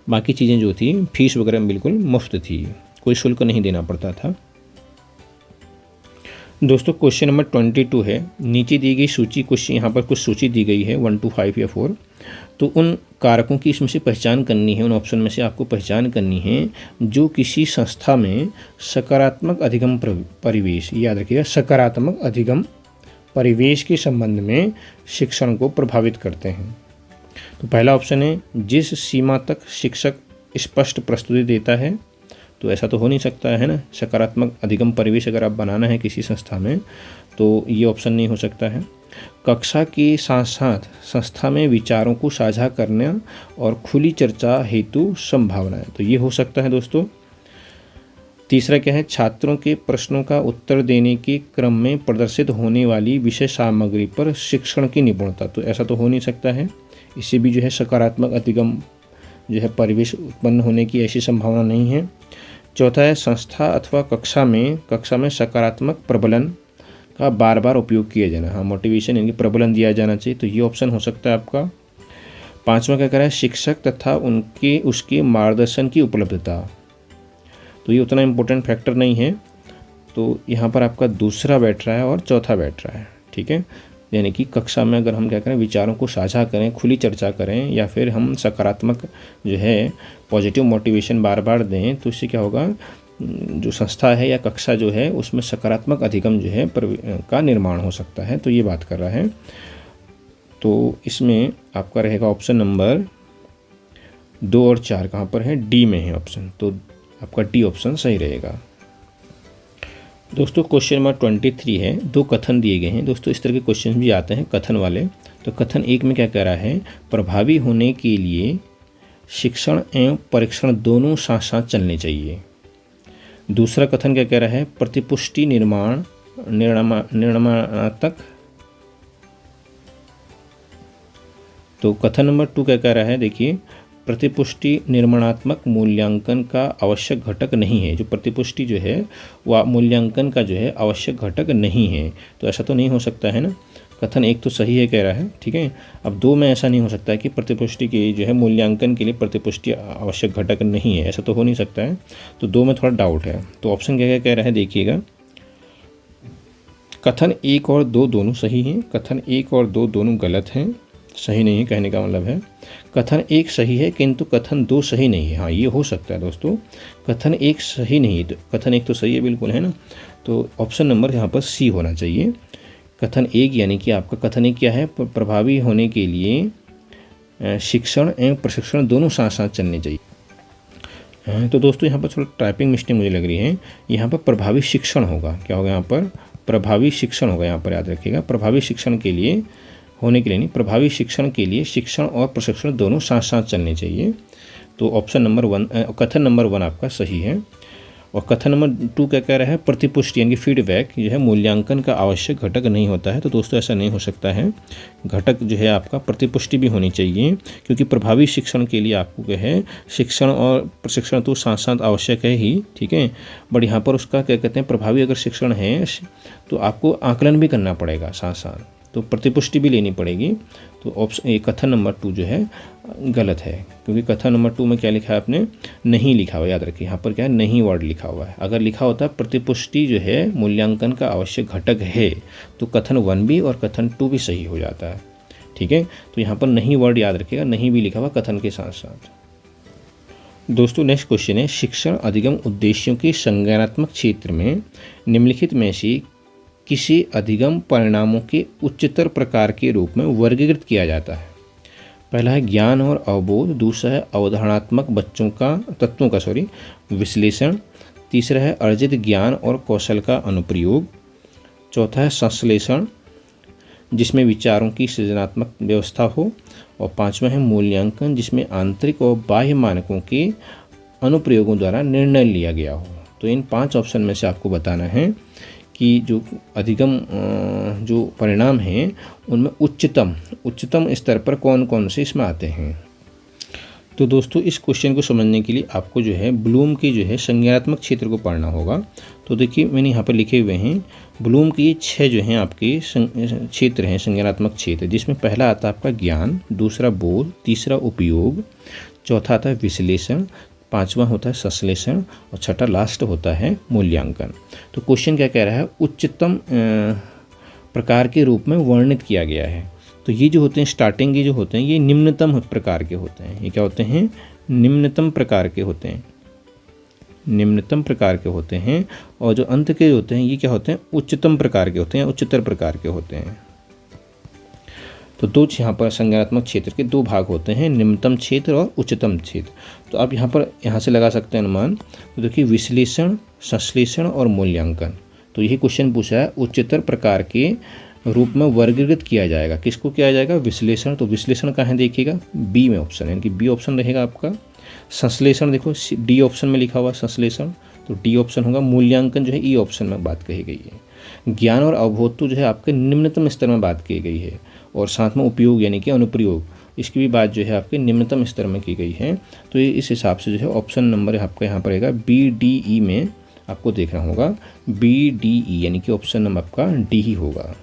बाकी चीज़ें जो थी, फीस वगैरह बिल्कुल मुफ्त थी, कोई शुल्क नहीं देना पड़ता था। दोस्तों क्वेश्चन नंबर 22 है, नीचे दी गई सूची, कुछ यहाँ पर कुछ सूची दी गई है 1 to 5 या 4। तो उन कारकों की इसमें से पहचान करनी है, उन ऑप्शन में से आपको पहचान करनी है जो किसी संस्था में सकारात्मक अधिगम परिवेश, याद रखिएगा सकारात्मक अधिगम परिवेश के संबंध में शिक्षण को प्रभावित करते हैं। तो पहला ऑप्शन है, जिस सीमा तक शिक्षक स्पष्ट प्रस्तुति देता है। तो ऐसा तो हो नहीं सकता है ना, सकारात्मक अधिगम परिवेश अगर आप बनाना है किसी संस्था में तो ये ऑप्शन नहीं हो सकता है। कक्षा के साथ साथ संस्था में विचारों को साझा करना और खुली चर्चा हेतु संभावनाएं, तो ये हो सकता है दोस्तों। तीसरा क्या है, छात्रों के प्रश्नों का उत्तर देने के क्रम में प्रदर्शित होने वाली विषय सामग्री पर शिक्षण की निपुणता, तो ऐसा तो हो नहीं सकता है। इससे भी जो है सकारात्मक अधिगम जो है परिवेश उत्पन्न होने की ऐसी संभावना नहीं है। चौथा है, संस्था अथवा कक्षा में सकारात्मक प्रबलन का बार बार उपयोग किया जाना। हाँ, मोटिवेशन यानी प्रबलन दिया जाना चाहिए, तो ये ऑप्शन हो सकता है आपका। पांचवा क्या कह रहा है, शिक्षक तथा उसके मार्गदर्शन की उपलब्धता, तो ये उतना इम्पोर्टेंट फैक्टर नहीं है। तो यहाँ पर आपका दूसरा बैठ रहा है और चौथा बैठ रहा है। ठीक है, यानी कि कक्षा में अगर हम क्या करें, विचारों को साझा करें, खुली चर्चा करें, या फिर हम सकारात्मक जो है पॉजिटिव मोटिवेशन बार बार दें, तो इससे क्या होगा, जो संस्था है या कक्षा जो है उसमें सकारात्मक अधिगम जो है का निर्माण हो सकता है। तो ये बात कर रहा है। तो इसमें आपका रहेगा ऑप्शन नंबर 2 और 4 कहाँ पर है, डी में है ऑप्शन, तो आपका डी ऑप्शन सही रहेगा। दोस्तों क्वेश्चन नंबर 23 है, 2 कथन दिए गए हैं। दोस्तों इस तरह के क्वेश्चन भी आते हैं कथन वाले। तो कथन 1 में क्या कह रहा है, प्रभावी होने के लिए शिक्षण एवं परीक्षण दोनों साथ साथ चलने चाहिए। दूसरा कथन क्या कह रहा है, प्रतिपुष्टि निर्माणात्मक। तो कथन नंबर 2 क्या कह रहा है, देखिए, प्रतिपुष्टि निर्माणात्मक मूल्यांकन का आवश्यक घटक नहीं है। जो प्रतिपुष्टि जो है वह मूल्यांकन का जो है आवश्यक घटक नहीं है, तो ऐसा तो नहीं हो सकता है ना। कथन 1 तो सही है कह रहा है, ठीक है। अब 2 में ऐसा नहीं हो सकता है कि प्रतिपुष्टि की जो है मूल्यांकन के लिए प्रतिपुष्टि आवश्यक घटक नहीं है, ऐसा तो हो नहीं सकता है। तो 2 में थोड़ा डाउट है। तो ऑप्शन क्या क्या कह रहा है देखिएगा, कथन 1 और 2 दोनों सही हैं, कथन 1 और 2 दोनों गलत हैं, सही नहीं है कहने का मतलब है। कथन 1 सही है किंतु कथन 2 सही नहीं है। हाँ, ये हो सकता है दोस्तों, कथन 1 सही नहीं है, तो कथन 1 तो सही है बिल्कुल, है ना। तो ऑप्शन नंबर यहाँ पर सी होना चाहिए। कथन 1 यानी कि आपका कथन 1 क्या है, प्रभावी होने के लिए शिक्षण एवं प्रशिक्षण दोनों साथ साथ चलने चाहिए। तो दोस्तों यहाँ पर थोड़ा टाइपिंग मिस्टेक मुझे लग रही है, यहाँ पर प्रभावी शिक्षण होगा, क्या होगा यहाँ पर, प्रभावी शिक्षण होगा, यहाँ पर याद रखिएगा। प्रभावी शिक्षण के लिए होने के लिए नहीं, प्रभावी शिक्षण के लिए शिक्षण और प्रशिक्षण दोनों साथ साथ चलने चाहिए। तो ऑप्शन नंबर 1, कथन नंबर 1 आपका सही है। और कथन नंबर 2 क्या कह रहा है, प्रतिपुष्टि यानी कि फीडबैक जो है मूल्यांकन का आवश्यक घटक नहीं होता है। तो दोस्तों ऐसा नहीं हो सकता है, घटक जो है आपका प्रतिपुष्टि भी होनी चाहिए, क्योंकि प्रभावी शिक्षण के लिए आपको क्या है, शिक्षण और प्रशिक्षण तो साथ साथ आवश्यक है ही, ठीक है। बट यहाँ पर उसका क्या कहते हैं, प्रभावी अगर शिक्षण है तो आपको आकलन भी करना पड़ेगा साथ साथ, तो प्रतिपुष्टि भी लेनी पड़ेगी। तो ऑप्शन ये कथन नंबर 2 जो है गलत है, क्योंकि कथन नंबर 2 में क्या लिखा है आपने, नहीं लिखा हुआ, याद रखिए यहाँ पर क्या है, नहीं वर्ड लिखा हुआ है। अगर लिखा होता प्रतिपुष्टि जो है मूल्यांकन का आवश्यक घटक है, तो कथन 1 भी और कथन 2 भी सही हो जाता है, ठीक है। तो यहाँ पर नहीं वर्ड याद रखिएगा, नहीं भी लिखा हुआ कथन के साथ साथ। दोस्तों नेक्स्ट क्वेश्चन है, शिक्षण अधिगम उद्देश्यों के संज्ञानात्मक क्षेत्र में निम्नलिखित में से किसी अधिगम परिणामों के उच्चतर प्रकार के रूप में वर्गीकृत किया जाता है। पहला है ज्ञान और अवबोध, दूसरा है अवधारणात्मक तत्वों का विश्लेषण, तीसरा है अर्जित ज्ञान और कौशल का अनुप्रयोग, चौथा है संश्लेषण जिसमें विचारों की सृजनात्मक व्यवस्था हो, और पांचवा है मूल्यांकन जिसमें आंतरिक और बाह्य मानकों के अनुप्रयोगों द्वारा निर्णय लिया गया हो। तो इन 5 ऑप्शन में से आपको बताना है कि जो अधिगम जो परिणाम हैं उनमें उच्चतम स्तर पर कौन कौन से इसमें आते हैं। तो दोस्तों इस क्वेश्चन को समझने के लिए आपको जो है ब्लूम के जो है संज्ञानात्मक क्षेत्र को पढ़ना होगा। तो देखिए मैंने यहाँ पर लिखे हुए हैं ब्लूम के ये 6 जो हैं आपके क्षेत्र हैं, संज्ञानात्मक क्षेत्र, जिसमें पहला आता है आपका ज्ञान, दूसरा बोध, तीसरा उपयोग, चौथा आता है विश्लेषण, पांचवा होता है संश्लेषण और छठा लास्ट होता है मूल्यांकन। तो क्वेश्चन क्या कह रहा है, उच्चतम प्रकार के रूप में वर्णित किया गया है। तो ये जो होते हैं स्टार्टिंग के जो होते हैं ये निम्नतम प्रकार के होते हैं। ये क्या होते हैं, निम्नतम प्रकार के होते हैं, निम्नतम प्रकार के होते हैं। और जो अंत के होते हैं ये क्या होते हैं, उच्चतम प्रकार के होते हैं, उच्चतर प्रकार के होते हैं। तो दो यहाँ पर संज्ञानात्मक क्षेत्र के 2 भाग होते हैं, निम्नतम क्षेत्र और उच्चतम क्षेत्र। तो आप यहाँ से लगा सकते हैं अनुमान। तो देखिए विश्लेषण, संश्लेषण और मूल्यांकन, तो यही क्वेश्चन पूछा है उच्चतर प्रकार के रूप में वर्गीकृत किया जाएगा। किसको किया जाएगा, विश्लेषण। तो विश्लेषण कहाँ है देखिएगा, बी में ऑप्शन है, यानी कि बी ऑप्शन रहेगा आपका। संश्लेषण देखो डी ऑप्शन में लिखा हुआ संश्लेषण, तो डी ऑप्शन होगा। मूल्यांकन जो है ई ऑप्शन में बात कही गई है। ज्ञान और अवबोध तो जो है आपके निम्नतम स्तर में बात की गई है, और साथ में उपयोग यानी कि अनुप्रयोग, इसकी भी बात जो है आपके निम्नतम स्तर में की गई है। तो ये इस हिसाब से जो है ऑप्शन नंबर आपका यहाँ पर रहेगा बी डी ई में आपको देखना होगा, बी डी ई यानी कि ऑप्शन नंबर आपका डी ही होगा।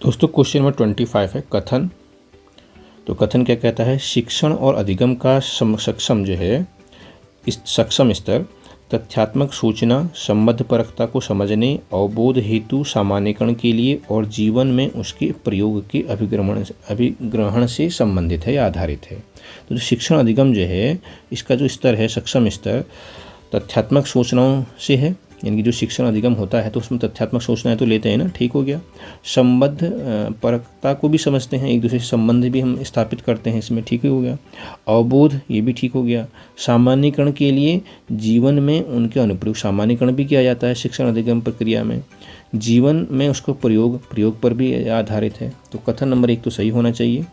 दोस्तों क्वेश्चन नंबर 25 है कथन। तो कथन क्या कहता है, शिक्षण और अधिगम का सक्षम जो है इस सक्षम स्तर तथ्यात्मक सूचना संबद्धपरकता को समझने, अवबोध हेतु सामान्यकरण के लिए और जीवन में उसके प्रयोग के अभिग्रहण से संबंधित है या आधारित है। तो जो शिक्षण अधिगम जो है इसका जो स्तर है सक्षम स्तर तथ्यात्मक सूचनाओं से है, यानी कि जो शिक्षण अधिगम होता है तो उसमें तथ्यात्मक सूचनाएं तो लेते हैं ना, ठीक हो गया। संबद्ध परकता को भी समझते हैं, एक दूसरे से संबंध भी हम स्थापित करते हैं इसमें, ठीक ही हो गया। अवबोध ये भी ठीक हो गया। सामान्यकरण के लिए जीवन में उनके अनुप्रयोग, सामान्यकरण भी किया जाता है शिक्षण अधिगम प्रक्रिया में, जीवन में उसको प्रयोग पर भी आधारित है। तो कथन नंबर 1 तो सही होना चाहिए।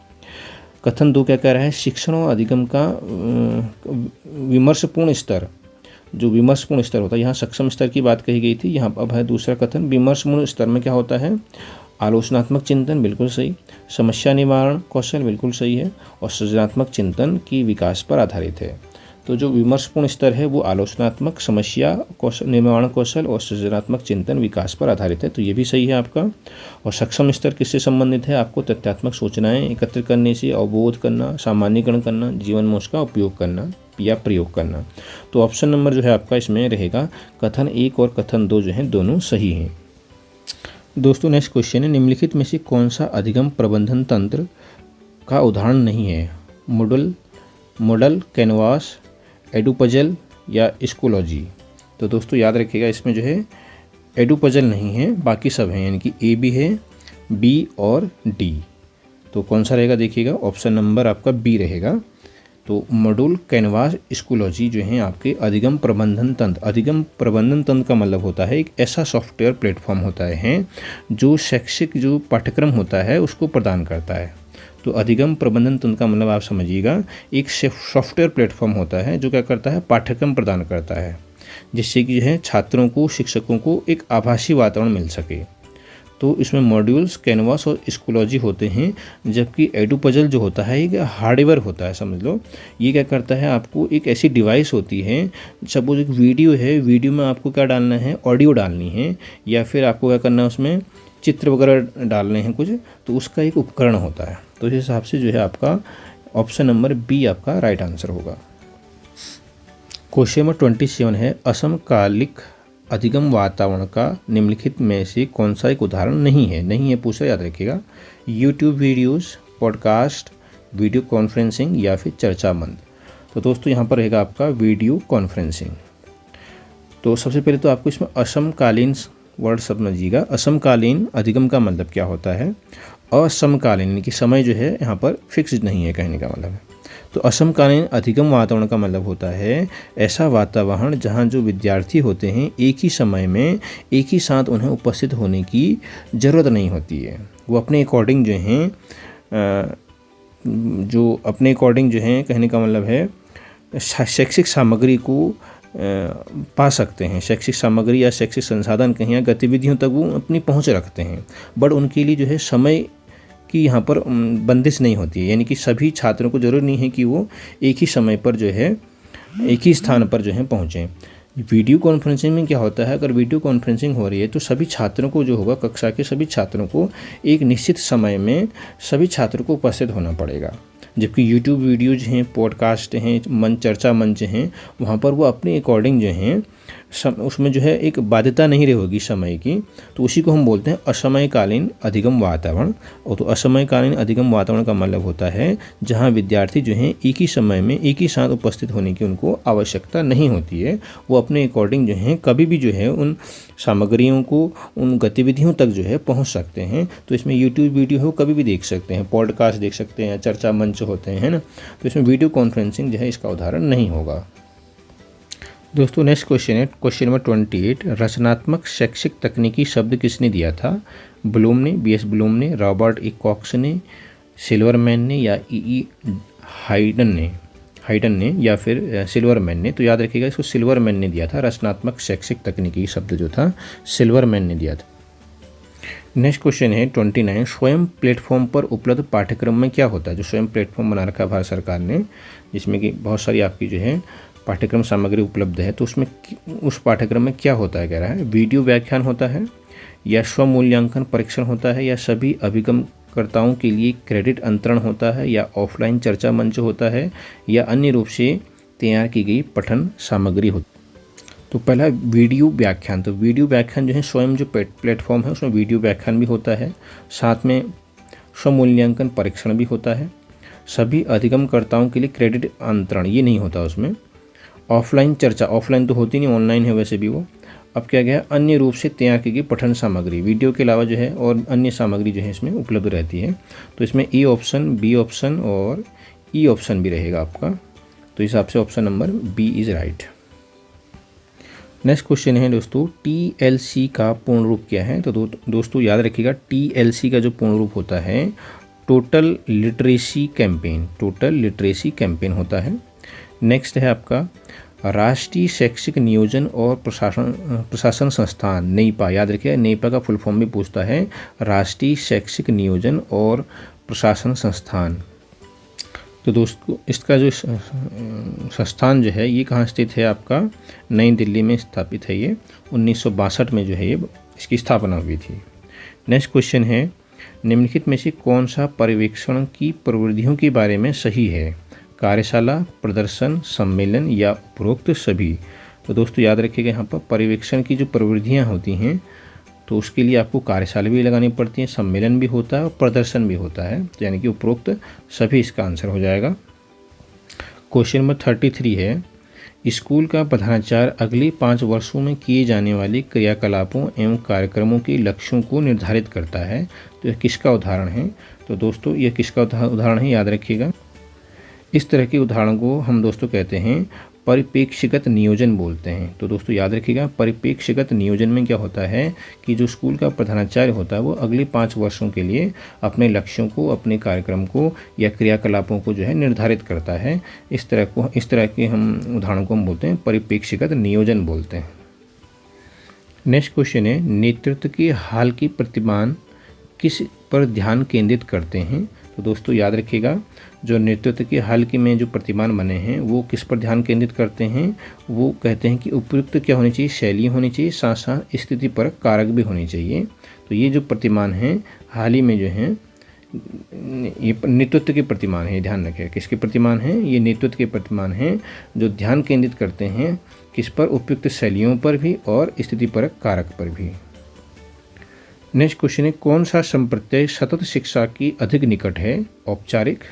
कथन 2 क्या कह रहा है, शिक्षण और अधिगम का विमर्शपूर्ण स्तर, जो विमर्शपूर्ण स्तर होता है, यहाँ सक्षम स्तर की बात कही गई थी, यहाँ अब है दूसरा कथन विमर्शपूर्ण स्तर में क्या होता है, आलोचनात्मक चिंतन, बिल्कुल सही। समस्या निवारण कौशल, बिल्कुल सही है। और सृजनात्मक चिंतन की विकास पर आधारित है। तो जो विमर्शपूर्ण स्तर है वो आलोचनात्मक, समस्या कौशल, निर्माण कौशल और सृजनात्मक चिंतन विकास पर आधारित है, तो ये भी सही है आपका। और सक्षम स्तर किससे संबंधित है? आपको तथ्यात्मक सूचनाएं एकत्रित करने से अवबोध करना, सामान्यीकरण करना, जीवन में उसका उपयोग करना या प्रयोग करना। तो ऑप्शन नंबर जो है आपका इसमें रहेगा कथन 1 और कथन 2 जो है दोनों सही हैं। दोस्तों नेक्स्ट क्वेश्चन है, निम्नलिखित में से कौन सा अधिगम प्रबंधन तंत्र का उदाहरण नहीं है? मॉडल, कैनवास, एडुपजल या स्कूलॉजी। तो दोस्तों याद रखिएगा इसमें जो है एडुपजल नहीं है, बाकी सब हैं, यानी कि ए भी है, बी और डी। तो कौन सा रहेगा देखिएगा, ऑप्शन नंबर आपका बी रहेगा। तो मॉड्यूल, कैनवास, स्कूलॉजी जो हैं आपके अधिगम प्रबंधन तंत्र। अधिगम प्रबंधन तंत्र का मतलब होता है एक ऐसा सॉफ्टवेयर प्लेटफॉर्म होता है जो शैक्षिक जो पाठ्यक्रम होता है उसको प्रदान करता है। तो अधिगम प्रबंधन तंत्र का मतलब आप समझिएगा एक सॉफ्टवेयर प्लेटफॉर्म होता है जो क्या करता है, पाठ्यक्रम प्रदान करता है, जिससे कि जो है छात्रों को, शिक्षकों को एक आभासी वातावरण मिल सके। तो इसमें मॉड्यूल्स, कैनवास और स्कूलॉजी होते हैं, जबकि एडुपजल जो होता है एक हार्डवेयर होता है, समझ लो। ये क्या करता है, आपको एक ऐसी डिवाइस होती है, सपोज एक वीडियो है, वीडियो में आपको क्या डालना है, ऑडियो डालनी है, या फिर आपको क्या करना है उसमें चित्र वगैरह डालने हैं कुछ, तो उसका एक उपकरण होता है। तो इस हिसाब से जो है आपका ऑप्शन नंबर बी आपका राइट आंसर होगा। क्वेश्चन नंबर 27 है, असमकालिक अधिगम वातावरण का निम्नलिखित में से कौन सा एक उदाहरण नहीं है? नहीं है पूछा, याद रखिएगा। YouTube videos, podcast, video conferencing या फिर चर्चा मंच। तो दोस्तों यहाँ पर रहेगा आपका वीडियो कॉन्फ्रेंसिंग। तो सबसे पहले तो आपको इसमें असमकालीन वर्ड समझिएगा। असमकालीन अधिगम का मतलब क्या होता है? असमकालीन यानी कि समय जो है यहाँ पर फिक्स्ड नहीं है, कहने का मतलब है। तो असमकालीन अधिगम वातावरण का मतलब होता है ऐसा वातावरण जहाँ जो विद्यार्थी होते हैं एक ही समय में एक ही साथ उन्हें उपस्थित होने की ज़रूरत नहीं होती है। वो अपने अकॉर्डिंग जो हैं अपने अकॉर्डिंग जो हैं, कहने का मतलब है शैक्षिक सामग्री को पा सकते हैं। शैक्षिक सामग्री या शैक्षिक संसाधन कहीं या गतिविधियों तक वो अपनी पहुंच रखते हैं, बट उनके लिए जो है समय की यहाँ पर बंदिश नहीं होती है। यानी कि सभी छात्रों को ज़रूरी नहीं है कि वो एक ही समय पर जो है एक ही स्थान पर जो है पहुँचें। वीडियो कॉन्फ्रेंसिंग में क्या होता है, अगर वीडियो कॉन्फ्रेंसिंग हो रही है तो सभी छात्रों को जो होगा, कक्षा के सभी छात्रों को एक निश्चित समय में सभी छात्रों को उपस्थित होना पड़ेगा। जबकि यूट्यूब वीडियोज हैं, पॉडकास्ट हैं, मंच, चर्चा मंच हैं, वहाँ पर वो अपने अकॉर्डिंग जो हैं उसमें जो है एक बाध्यता नहीं रहेगी समय की। तो उसी को हम बोलते हैं असमयकालीन अधिगम वातावरण। और तो असमयकालीन अधिगम वातावरण का मतलब होता है जहाँ विद्यार्थी जो हैं एक ही समय में एक ही साथ उपस्थित होने की उनको आवश्यकता नहीं होती है। वो अपने अकॉर्डिंग जो हैं कभी भी जो है उन सामग्रियों को, उन गतिविधियों तक जो है पहुँच सकते हैं। तो इसमें यूट्यूब वीडियो हो कभी भी देख सकते हैं, पॉडकास्ट देख सकते हैं, चर्चा मंच होते हैं, है ना। तो इसमें वीडियो कॉन्फ्रेंसिंग जो है इसका उदाहरण नहीं होगा। दोस्तों नेक्स्ट क्वेश्चन है क्वेश्चन नंबर 28, रचनात्मक शैक्षिक तकनीकी शब्द किसने दिया था? ब्लूम ने, बीएस ब्लूम ने, रॉबर्ट ई कॉक्स ने, सिल्वरमैन ने या ई हाइडन ने या फिर सिल्वरमैन ने। तो याद रखिएगा इसको सिल्वरमैन ने दिया था। रचनात्मक शैक्षिक तकनीकी शब्द जो था सिल्वरमैन ने दिया था। नेक्स्ट क्वेश्चन है 29, स्वयं प्लेटफॉर्म पर उपलब्ध पाठ्यक्रम में क्या होता है? जो स्वयं प्लेटफॉर्म बना रखा है भारत सरकार ने, जिसमें कि बहुत सारी आपकी जो है पाठ्यक्रम सामग्री उपलब्ध है, तो उसमें उस पाठ्यक्रम में क्या होता है, कह रहा है वीडियो व्याख्यान होता है या स्वमूल्यांकन परीक्षण होता है या सभी अभिगमकर्ताओं के लिए क्रेडिट अंतरण होता है या ऑफलाइन चर्चा मंच होता है या अन्य रूप से तैयार की गई पठन सामग्री होती है। तो पहला वीडियो व्याख्यान। तो वीडियो व्याख्यान जो है स्वयं जो प्लेटफॉर्म है उसमें वीडियो व्याख्यान भी होता है, साथ में स्वमूल्यांकन परीक्षण भी होता है, सभी अधिगमकर्ताओं के लिए क्रेडिट अंतरण ये नहीं होता उसमें। ऑफलाइन चर्चा, ऑफलाइन तो होती नहीं, ऑनलाइन है वैसे भी वो। अब क्या गया, अन्य रूप से तैयार की गई पठन सामग्री, वीडियो के अलावा जो है और अन्य सामग्री जो है इसमें उपलब्ध रहती है। तो इसमें ए ऑप्शन, बी ऑप्शन और ई ऑप्शन भी रहेगा आपका। तो इस हिसाब से option number B is right. Next question है दोस्तों, TLC का पूर्ण रूप क्या है? तो दोस्तों याद रखिएगा TLC का जो पूर्ण रूप होता है total literacy campaign, total literacy campaign होता है। नेक्स्ट है आपका राष्ट्रीय शैक्षिक नियोजन और प्रशासन संस्थान, नेइपा। याद रखिए नेइपा का फुल फॉर्म भी पूछता है, राष्ट्रीय शैक्षिक नियोजन और प्रशासन संस्थान। तो तो दोस्तों इसका जो संस्थान जो है ये कहाँ स्थित है, आपका नई दिल्ली में स्थापित है। ये 1962 में जो है ये इसकी स्थापना हुई थी। नेक्स्ट क्वेश्चन है, निम्नलिखित में से कौन सा पर्यवेक्षण की प्रविधियों के बारे में सही है? कार्यशाला, प्रदर्शन, सम्मेलन या उपरोक्त सभी? तो दोस्तों याद रखिएगा, यहाँ पर पर्यवेक्षण की जो प्रविधियाँ होती हैं तो उसके लिए आपको कार्यशाला भी लगानी पड़ती है, सम्मेलन भी होता है और प्रदर्शन भी होता है, तो यानी कि उपरोक्त सभी इसका आंसर हो जाएगा। क्वेश्चन नंबर 33 है, स्कूल का प्रधानाचार्य अगले 5 वर्षों में किए जाने वाले क्रियाकलापों एवं कार्यक्रमों के लक्ष्यों को निर्धारित करता है। तो यह किसका उदाहरण है? तो दोस्तों यह किसका उदाहरण है, याद रखिएगा। इस तरह के उदाहरण को हम दोस्तों कहते हैं परिप्रेक्ष्यगत नियोजन बोलते हैं। तो दोस्तों याद रखिएगा, परिप्रेक्ष्यगत नियोजन में क्या होता है कि जो स्कूल का प्रधानाचार्य होता है वो अगले 5 वर्षों के लिए अपने लक्ष्यों को, अपने कार्यक्रम को या क्रियाकलापों को जो है निर्धारित करता है। इस तरह के हम उदाहरण को हम बोलते हैं परिप्रेक्ष्यगत नियोजन बोलते हैं। नेक्स्ट क्वेश्चन है, नेतृत्व के हाल के प्रतिमान किस पर ध्यान केंद्रित करते हैं? तो दोस्तों याद रखिएगा, जो नेतृत्व के हाल के में जो प्रतिमान बने हैं वो किस पर ध्यान केंद्रित करते हैं? वो कहते हैं कि उपयुक्त क्या होनी चाहिए, शैली होनी चाहिए, साथ साथ स्थिति पर कारक भी होनी चाहिए। तो ये जो प्रतिमान हैं हाल ही में जो हैं ये नेतृत्व के प्रतिमान हैं, ध्यान रखें। किसके प्रतिमान हैं? ये नेतृत्व के प्रतिमान हैं जो ध्यान केंद्रित करते हैं किस पर? उपयुक्त शैलियों पर भी और स्थिति पर कारक पर भी। नेक्स्ट क्वेश्चन है, कौन सा संप्रत्यय सतत शिक्षा की अधिक निकट है? औपचारिक,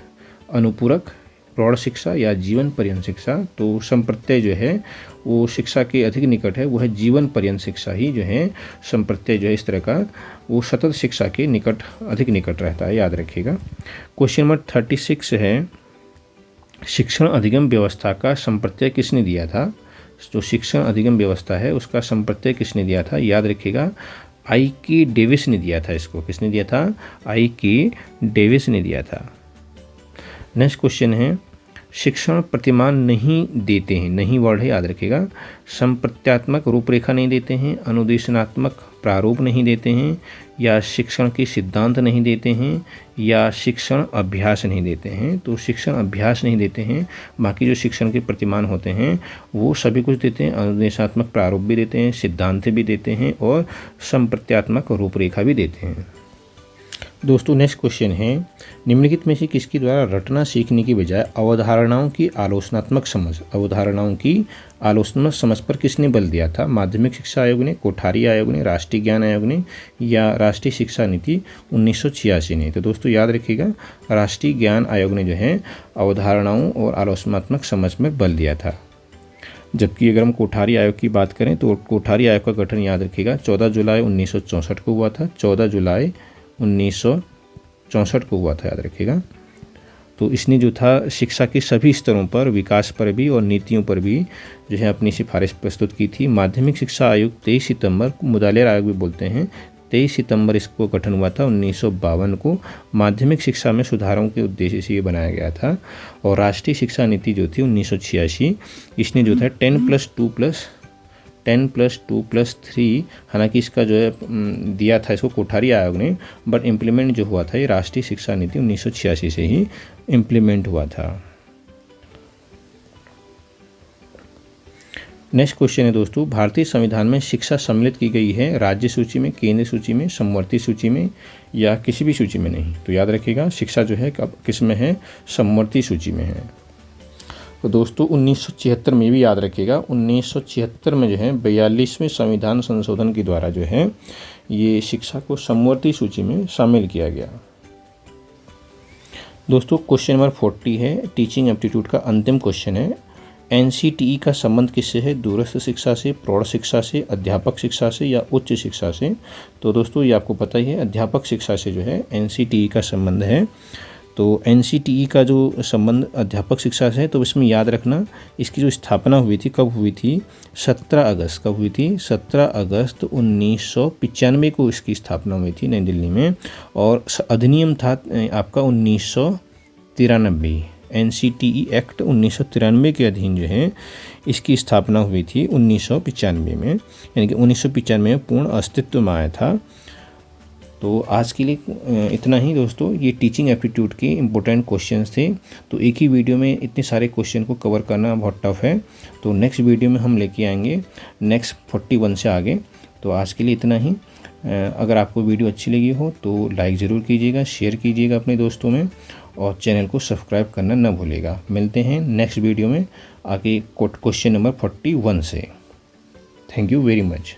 अनुपूरक, प्रौढ़ शिक्षा या जीवन पर्यंत शिक्षा? तो संप्रत्यय जो है वो शिक्षा के अधिक निकट है, वो है जीवन पर्यंत शिक्षा ही जो है संप्रत्यय जो है इस तरह का वो सतत शिक्षा के निकट, अधिक निकट रहता है, याद रखिएगा। क्वेश्चन नंबर 36 है, शिक्षण अधिगम व्यवस्था का संप्रत्यय किसने दिया था? जो शिक्षण अधिगम व्यवस्था है उसका संप्रत्यय किसने दिया था? याद रखिएगा, I.K. डेविस ने दिया था इसको। किसने दिया था? I.K. डेविस ने दिया था। नेक्स्ट क्वेश्चन है, शिक्षण प्रतिमान नहीं देते हैं, नहीं वर्ड है, याद रखिएगा। संप्रत्यात्मक रूपरेखा नहीं देते हैं, अनुदेशनात्मक प्रारूप नहीं देते हैं, या शिक्षण के सिद्धांत नहीं देते हैं, या शिक्षण अभ्यास नहीं देते हैं। तो शिक्षण अभ्यास नहीं देते हैं, बाकी जो शिक्षण के प्रतिमान होते हैं वो सभी कुछ देते हैं, अनुदेशात्मक प्रारूप भी देते हैं, सिद्धांत भी देते हैं और संप्रत्यात्मक रूपरेखा भी देते हैं। दोस्तों नेक्स्ट क्वेश्चन है, निम्नलिखित में से किसके द्वारा रटना सीखने की बजाय अवधारणाओं की आलोचनात्मक समझ पर किसने बल दिया था? माध्यमिक शिक्षा आयोग ने, कोठारी आयोग ने, राष्ट्रीय ज्ञान आयोग ने या राष्ट्रीय शिक्षा नीति 1986 ने? तो दोस्तों याद रखिएगा, राष्ट्रीय ज्ञान आयोग ने जो है अवधारणाओं और आलोचनात्मक समझ में बल दिया था। जबकि अगर हम कोठारी आयोग की बात करें तो कोठारी आयोग का गठन याद रखिएगा 14 जुलाई 1964 को हुआ था। 14 जुलाई 1964 को हुआ था, याद रखिएगा। तो इसने जो था शिक्षा के सभी स्तरों पर, विकास पर भी और नीतियों पर भी जो है अपनी सिफारिश प्रस्तुत की थी। माध्यमिक शिक्षा आयोग 23 सितंबर, मुदालिर आयोग भी बोलते हैं, 23 सितंबर इसको गठन हुआ था 1952 को। माध्यमिक शिक्षा में सुधारों के उद्देश्य से ये बनाया गया था। और राष्ट्रीय शिक्षा नीति जो थी 1986, इसने जो था 10+2+3, हालांकि इसका जो है दिया था इसको कोठारी आयोग ने, बट इम्प्लीमेंट जो हुआ था ये राष्ट्रीय शिक्षा नीति 1986 से ही इम्प्लीमेंट हुआ था। नेक्स्ट क्वेश्चन है दोस्तों, भारतीय संविधान में शिक्षा सम्मिलित की गई है राज्य सूची में, केंद्र सूची में, समवर्ती सूची में या किसी भी सूची में नहीं? तो याद रखिएगा, शिक्षा जो है किस में है? समवर्ती सूची में है। तो दोस्तों 1976 में भी याद रखिएगा, 1976 में जो है 42वें संविधान संशोधन के द्वारा जो है ये शिक्षा को समवर्ती सूची में शामिल किया गया। दोस्तों क्वेश्चन नंबर 40 है, टीचिंग एप्टीट्यूड का अंतिम क्वेश्चन है। NCTE का संबंध किससे है? दूरस्थ शिक्षा से, प्रौढ़ शिक्षा से, अध्यापक शिक्षा से या उच्च शिक्षा से? तो दोस्तों ये आपको पता ही है, अध्यापक शिक्षा से जो है NCTE का संबंध है। तो NCTE का जो संबंध अध्यापक शिक्षा से है, तो इसमें याद रखना इसकी जो स्थापना हुई थी कब हुई थी? 17 अगस्त। कब हुई थी? 17 अगस्त 1995 को इसकी स्थापना हुई थी नई दिल्ली में। और अधिनियम था आपका 1993, NCTE एक्ट 1993 के अधीन जो है इसकी स्थापना हुई थी 1995 में, यानी कि 1995 में पूर्ण अस्तित्व में आया था। तो आज के लिए इतना ही दोस्तों। ये टीचिंग एप्टीट्यूड के इम्पोर्टेंट क्वेश्चंस थे। तो एक ही वीडियो में इतने सारे क्वेश्चन को कवर करना बहुत टफ है। तो नेक्स्ट वीडियो में हम लेके आएंगे नेक्स्ट 41 से आगे। तो आज के लिए इतना ही। अगर आपको वीडियो अच्छी लगी हो तो लाइक ज़रूर कीजिएगा, शेयर कीजिएगा अपने दोस्तों में, और चैनल को सब्सक्राइब करना न भूलिएगा। मिलते हैं नेक्स्ट वीडियो में आगे क्वेश्चन नंबर 41 से। Thank you very much.